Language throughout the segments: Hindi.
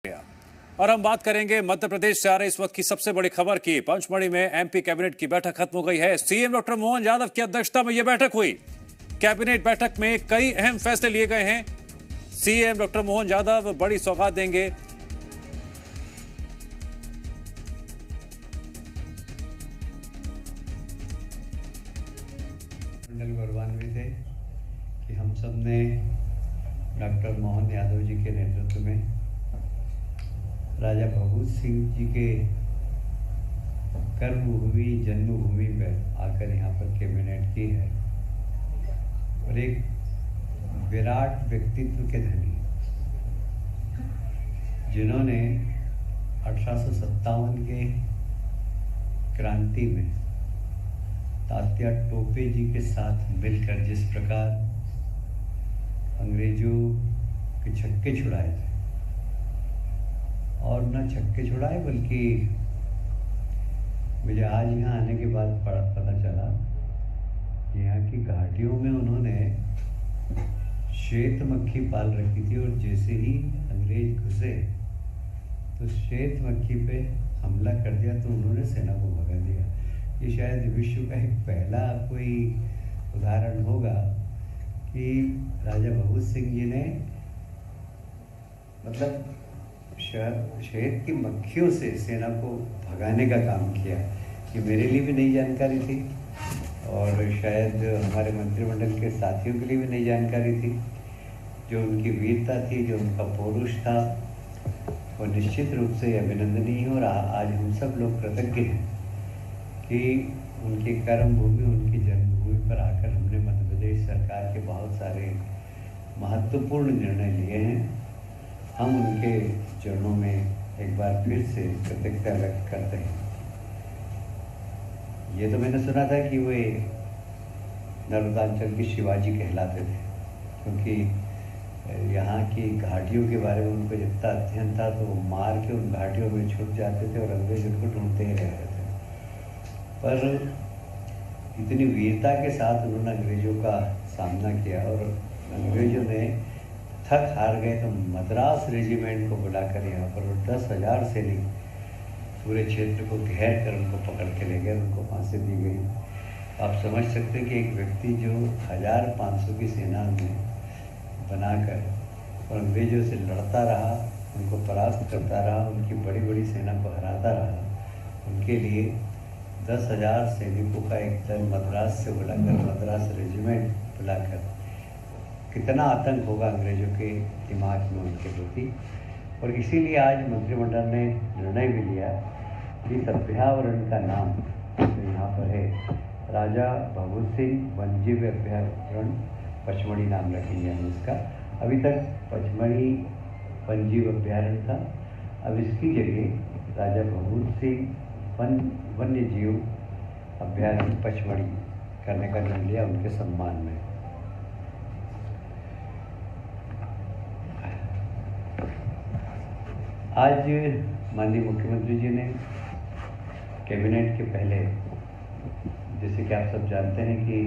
और हम बात करेंगे मध्य प्रदेश से आ रही इस वक्त की सबसे बड़ी खबर की। पंचमढ़ी में एमपी कैबिनेट की बैठक खत्म हो गई है। सीएम डॉक्टर मोहन यादव की अध्यक्षता में यह बैठक हुई। कैबिनेट बैठक में कई अहम फैसले लिए गए हैं। सीएम डॉक्टर मोहन यादव बड़ी सौगात देंगे। मंडल गौरवान्वित है कि हम सब ने डॉक्टर मोहन यादव जी के नेतृत्व में राजा भगत सिंह जी के कर्मभूमि जन्मभूमि पर आकर यहाँ पर कैबिनेट की है और एक विराट व्यक्तित्व के धनी जिन्होंने 1857 के क्रांति में तात्या टोपे जी के साथ मिलकर जिस प्रकार अंग्रेजों के छक्के छुड़ाए थे और न छक्के छुड़ाए बल्कि मुझे आज यहाँ आने के बाद पता चला कि यहाँ की घाटियों में उन्होंने श्वेत मक्खी पाल रखी थी और जैसे ही अंग्रेज घुसे तो श्वेत मक्खी पे हमला कर दिया तो उन्होंने सेना को भगा दिया। ये शायद विश्व का एक पहला कोई उदाहरण होगा कि राजा भगत सिंह जी ने मतलब शहद की मक्खियों से सेना को भगाने का काम किया। ये मेरे लिए भी नई जानकारी थी और शायद हमारे मंत्रिमंडल के साथियों के लिए भी नई जानकारी थी। जो उनकी वीरता थी, जो उनका पौरुष था, वो निश्चित रूप से अभिनंदनीय है और आज हम सब लोग कृतज्ञ हैं कि उनकी कर्मभूमि, उनकी जन्मभूमि पर आकर हमने मध्य प्रदेश सरकार के बहुत सारे महत्वपूर्ण निर्णय लिए हैं। हम उनके चरणों में एक बार फिर से कृतज्ञता व्यक्त करते हैं। ये तो मैंने सुना था कि वे नर्मदांचल के शिवाजी कहलाते थे, क्योंकि यहाँ की घाटियों के बारे में उनको जितना अध्ययन था तो वो मार के उन घाटियों में छुप जाते थे और अंग्रेज उनको ढूंढते ही रहते थे। पर इतनी वीरता के साथ उन्होंने अंग्रेजों का सामना किया और अंग्रेजों ने थक हार गए तो मद्रास रेजिमेंट को बुलाकर यहाँ पर 10,000 सैनिक पूरे क्षेत्र को घेर कर उनको पकड़ के ले गए, उनको फांसी दी गई। आप समझ सकते हैं कि एक व्यक्ति जो 1500 की सेना में बनाकर और अंग्रेजों से लड़ता रहा, उनको परास्त करता रहा, उनकी बड़ी बड़ी सेना को हराता रहा, उनके लिए 10,000 सैनिकों का एक दल मद्रास से बुलाकर, मद्रास रेजिमेंट बुलाकर, कितना आतंक होगा अंग्रेजों के दिमाग में उनके प्रति। और इसीलिए आज मंत्रिमंडल ने निर्णय भी लिया कि इस अभ्यावरण का नाम जो यहाँ पर है राजा भगत सिंह वन्यजीव अभ्यावरण पचमढ़ी नाम रखेंगे हम इसका। अभी तक पचमढ़ी वन्यजीव अभ्यारण्य था, अब इसकी जगह राजा भगत सिंह वन्यजीव अभ्यारण्य पचमढ़ी करने का निर्णय लिया उनके सम्मान में। आज माननीय मुख्यमंत्री जी ने कैबिनेट के पहले, जैसे कि आप सब जानते हैं कि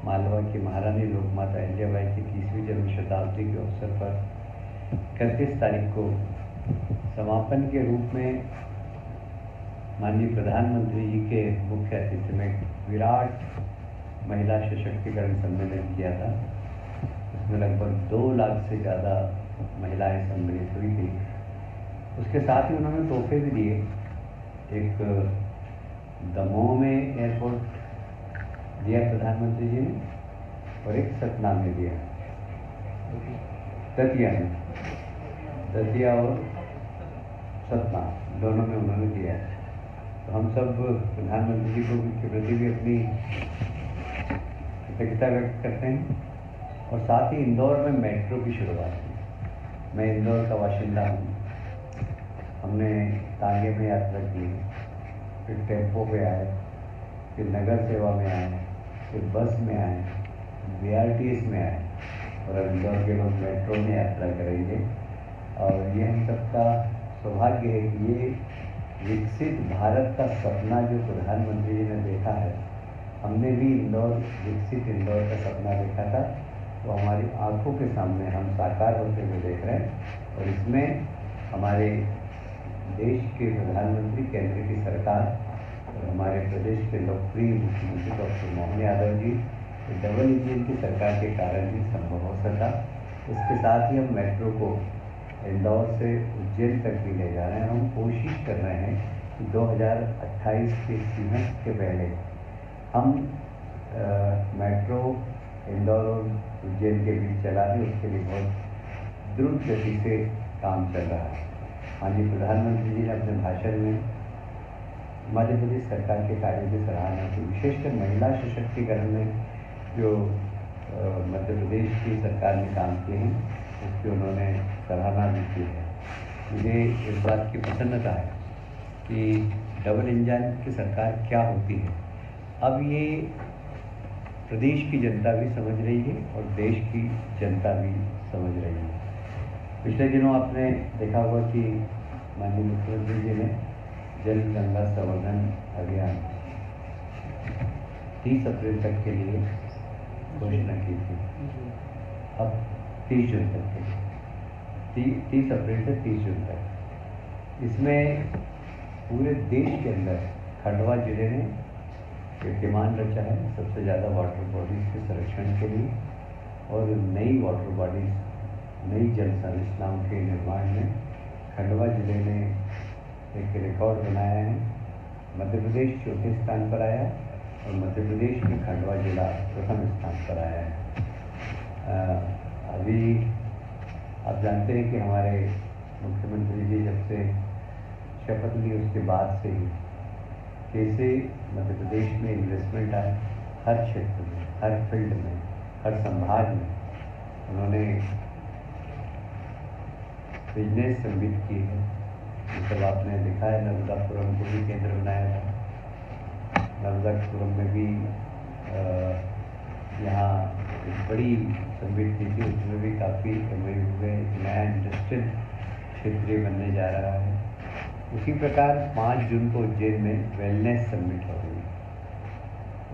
मालवा की महारानी लोकमाता अहिल्याबाई की 30वीं जन्म शताब्दी के अवसर पर 31 तारीख को समापन के रूप में माननीय प्रधानमंत्री जी के मुख्य अतिथि में विराट महिला सशक्तिकरण सम्मेलन किया था। उसमें लगभग 2 लाख से ज़्यादा महिलाएं सम्मिलित हुई थी। उसके साथ ही उन्होंने तोहफे भी दिए। एक दमोह में एयरपोर्ट दिया प्रधानमंत्री जी ने और एक सतना में दिया, दतिया और सतना दोनों में उन्होंने दिया। तो हम सब प्रधानमंत्री जी को के प्रति भी अपनी कृतज्ञता व्यक्त करते हैं। और साथ ही इंदौर में मेट्रो की शुरुआत की। मैं इंदौर का बाशिंदा हूँ। हमने तांगे में यात्रा की, फिर टेम्पो पे आए, फिर नगर सेवा में आए, फिर बस में आए, BRTS में आए और अब इंदौर के लोग मेट्रो में यात्रा करेंगे। और ये हम सबका सौभाग्य है कि ये विकसित भारत का सपना जो प्रधानमंत्री जी ने देखा है, हमने भी विकसित इंदौर का सपना देखा था। तो हमारी आंखों के सामने हम साकार होते हुए देख रहे हैं और इसमें हमारे देश के प्रधानमंत्री, केंद्र की सरकार और हमारे प्रदेश के लोकप्रिय मुख्यमंत्री doctor Mohan Yadav ji double engine की सरकार के कारण ही संभव हो सका। इसके साथ ही हम मेट्रो को इंदौर से उज्जैन तक भी ले जा रहे हैं। हम कोशिश कर रहे हैं कि 2028 के सीजन के पहले हम मेट्रो इंदौर और उज्जैन के बीच चला दें। उसके लिए बहुत द्रुत गति से काम चल रहा है। माननीय प्रधानमंत्री जी ने अपने भाषण में मध्य प्रदेश सरकार के कार्यों की सराहना की, विशेषकर महिला सशक्तिकरण में जो मध्य प्रदेश की सरकार ने काम किए हैं उसकी उन्होंने सराहना भी की है। मुझे इस बात की प्रसन्नता है कि डबल इंजन की सरकार क्या होती है अब ये प्रदेश की जनता भी समझ रही है और देश की जनता भी समझ रही है। पिछले दिनों आपने देखा होगा कि माननीय मुख्यमंत्री जी ने जल गंगा संवर्धन अभियान 30 अप्रैल तक के लिए घोषणा की थी। अब 30 जून तक के 30 अप्रैल से 30 जून तक इसमें पूरे देश के अंदर खंडवा जिले ने कीर्तिमान रचा है सबसे ज़्यादा वाटर बॉडीज़ के संरक्षण के लिए और नई वाटर बॉडीज़, नई जल संरचनाओं के निर्माण में खंडवा जिले ने एक रिकॉर्ड बनाया है। मध्य प्रदेश चौथे स्थान पर आया और मध्य प्रदेश में खंडवा जिला प्रथम स्थान पर आया है। अभी आप जानते हैं कि हमारे मुख्यमंत्री जी जब से शपथ ली उसके बाद से ही कैसे मध्य प्रदेश में इन्वेस्टमेंट आए, हर क्षेत्र में, हर फील्ड में, हर संभाग में उन्होंने बिजनेस समिट की है। ये सब आपने देखा है। नर्मदापुरम को भी केंद्र बनाया था। नर्मदापुरम में भी यहाँ एक बड़ी समिट की थी, उसमें भी काफ़ी एमओयू हुए। नया इंडस्ट्रियल क्षेत्र बनने जा रहा है। उसी प्रकार 5 जून को उज्जैन में वेलनेस समिट हो रही है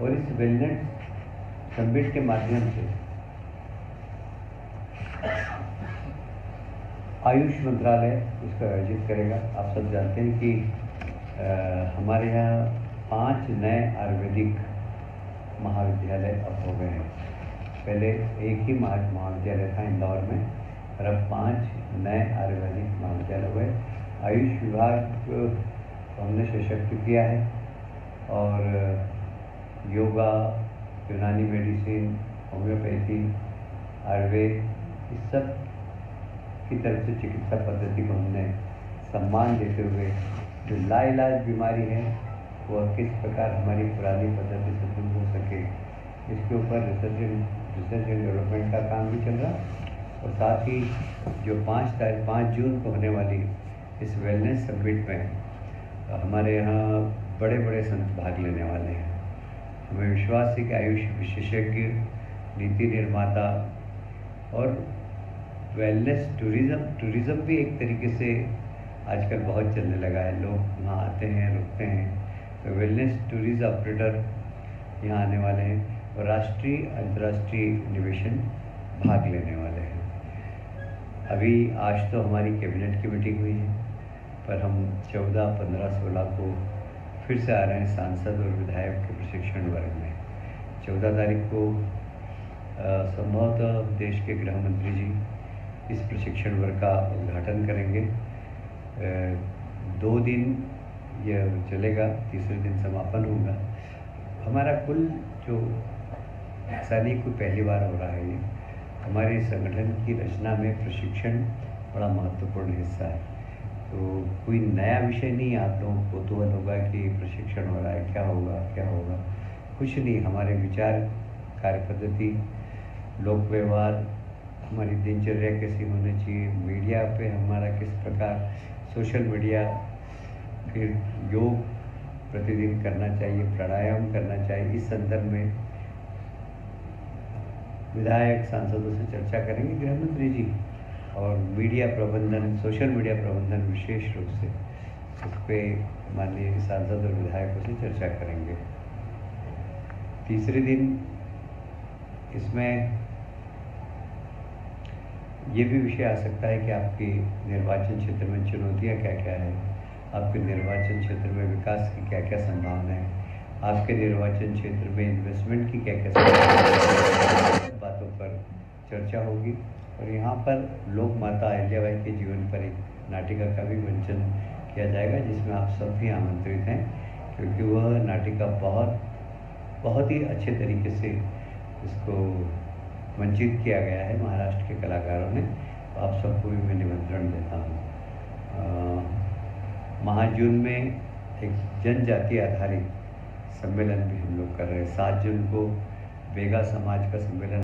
और इस वेलनेस समिट के माध्यम से आयुष मंत्रालय इसको आयोजित करेगा। आप सब जानते हैं कि हमारे यहाँ 5 नए आयुर्वेदिक महाविद्यालय अब हो गए हैं। पहले एक ही महाविद्यालय था इंदौर में और अब 5 नए आयुर्वेदिक महाविद्यालय हुए। आयुष विभाग को हमने सशक्त किया है और योगा, यूनानी मेडिसिन, होम्योपैथी, आयुर्वेद इस सब की तरफ से चिकित्सा पद्धति को हमने सम्मान देते हुए जो लाइलाज बीमारी है वह किस प्रकार हमारी पुरानी पद्धति से दूर हो सके इसके ऊपर रिसर्च एंड डेवलपमेंट का काम भी चल रहा। और साथ ही जो 5 जून को होने वाली इस वेलनेस समिट में हमारे यहाँ बड़े बड़े संत भाग लेने वाले हैं। हमें विश्वास है कि आयुष विशेषज्ञ, नीति निर्माता और वेलनेस टूरिज़्म भी एक तरीके से आजकल बहुत चलने लगा है। लोग वहाँ आते हैं, रुकते हैं। तो वेलनेस टूरिज़्म ऑपरेटर यहाँ आने वाले हैं और राष्ट्रीय अंतर्राष्ट्रीय निवेशन भाग लेने वाले हैं। अभी आज तो हमारी कैबिनेट की मीटिंग हुई है पर हम 14, 15, 16 को फिर से आ रहे हैं सांसद और विधायक के प्रशिक्षण वर्ग में। 14 तारीख को संभवतः देश के गृह मंत्री जी इस प्रशिक्षण वर्ग का उद्घाटन करेंगे। 2 दिन यह चलेगा, तीसरे दिन समापन होगा। हमारा कुल जो ऐसा नहीं कोई पहली बार हो रहा है, ये हमारे संगठन की रचना में प्रशिक्षण बड़ा महत्वपूर्ण हिस्सा है। तो कोई नया विषय नहीं, आप लोगों को कौतूहल होगा कि प्रशिक्षण हो रहा है, क्या होगा। कुछ नहीं, हमारे विचार, कार्य पद्धति, लोक व्यवहार, हमारी दिनचर्या कैसी होनी चाहिए, मीडिया पे हमारा किस प्रकार, सोशल मीडिया, फिर योग प्रतिदिन करना चाहिए, प्राणायाम करना चाहिए। इस संदर्भ में विधायक सांसदों से चर्चा करेंगे गृह मंत्री जी और मीडिया प्रबंधन, सोशल मीडिया प्रबंधन विशेष रूप से उस पर माननीय सांसद और विधायकों से चर्चा करेंगे। तीसरे दिन इसमें ये भी विषय आ सकता है कि आपके निर्वाचन क्षेत्र में चुनौतियाँ क्या क्या है, आपके निर्वाचन क्षेत्र में विकास की क्या क्या संभावना है, आपके निर्वाचन क्षेत्र में इन्वेस्टमेंट की क्या क्या संभावना है, बातों पर चर्चा होगी। और यहाँ पर लोक माता अहिल्याबाई के जीवन पर एक नाटिका का भी मंचन किया जाएगा, जिसमें आप सब भी आमंत्रित हैं, क्योंकि वह नाटिका बहुत ही अच्छे तरीके से इसको मंचित किया गया है महाराष्ट्र के कलाकारों ने। तो आप सबको भी मैं निमंत्रण देता हूँ। महाजून में एक जनजाति आधारित सम्मेलन भी हम लोग कर रहे हैं। 7 जून को बेगा समाज का सम्मेलन